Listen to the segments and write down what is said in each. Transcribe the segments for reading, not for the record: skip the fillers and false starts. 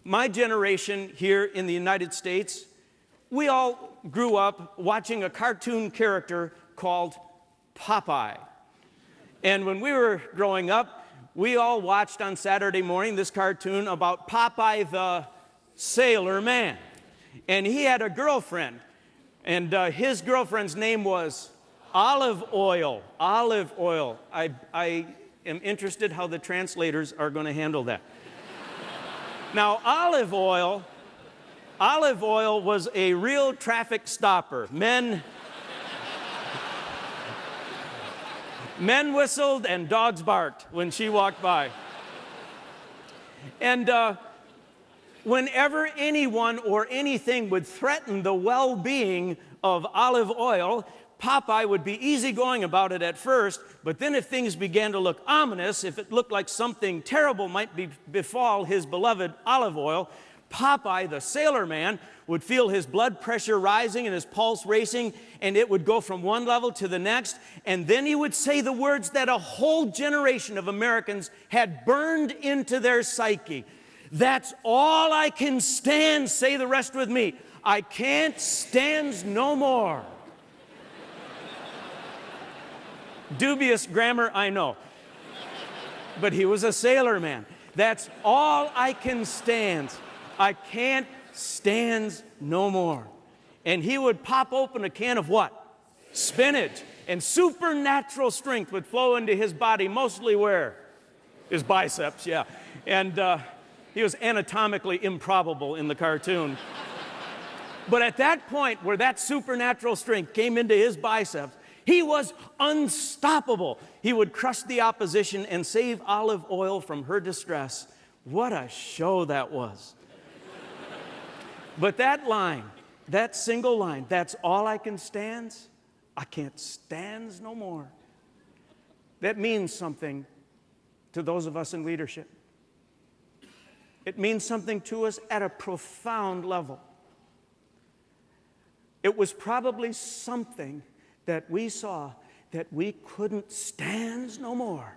My generation here in the United States, we all grew up watching a cartoon character called Popeye. And when we were growing up, we all watched on Saturday morning this cartoon about Popeye the Sailor Man. And he had a girlfriend, and his girlfriend's name was Olive Oil. Olive Oil. I am interested how the translators are going to handle that. Now, olive oil was a real traffic stopper. Men whistled and dogs barked when she walked by. And whenever anyone or anything would threaten the well-being of Olive Oil, Popeye would be easygoing about it at first, but then if things began to look ominous, if it looked like something terrible might befall his beloved Olive Oil, Popeye, the sailor man, would feel his blood pressure rising and his pulse racing, and it would go from one level to the next, and then he would say the words that a whole generation of Americans had burned into their psyche. That's all I can stand, say the rest with me. I can't stand no more. Dubious grammar, I know. But he was a sailor man. That's all I can stand. I can't stand no more. And he would pop open a can of what? Spinach. And supernatural strength would flow into his body, mostly where? His biceps, yeah. And he was anatomically improbable in the cartoon. But at that point where that supernatural strength came into his biceps, he was unstoppable. He would crush the opposition and save Olive Oil from her distress. What a show that was. But that line, that single line, that's all I can stand, I can't stand no more. That means something to those of us in leadership. It means something to us at a profound level. It was probably something that we saw that we couldn't stand no more,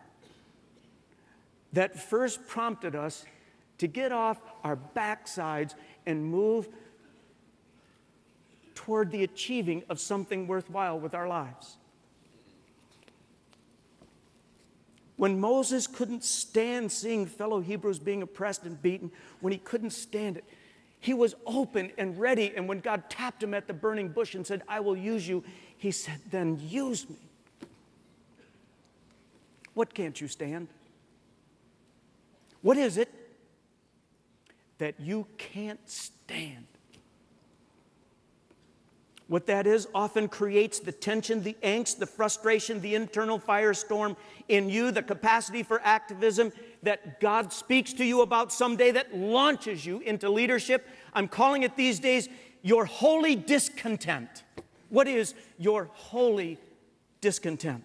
that first prompted us to get off our backsides and move toward the achieving of something worthwhile with our lives. When Moses couldn't stand seeing fellow Hebrews being oppressed and beaten, when he couldn't stand it, he was open and ready, and when God tapped him at the burning bush and said, I will use you, he said, then use me. What can't you stand? What is it that you can't stand? What that is often creates the tension, the angst, the frustration, the internal firestorm in you, the capacity for activism that God speaks to you about someday that launches you into leadership. I'm calling it these days your holy discontent. What is your holy discontent?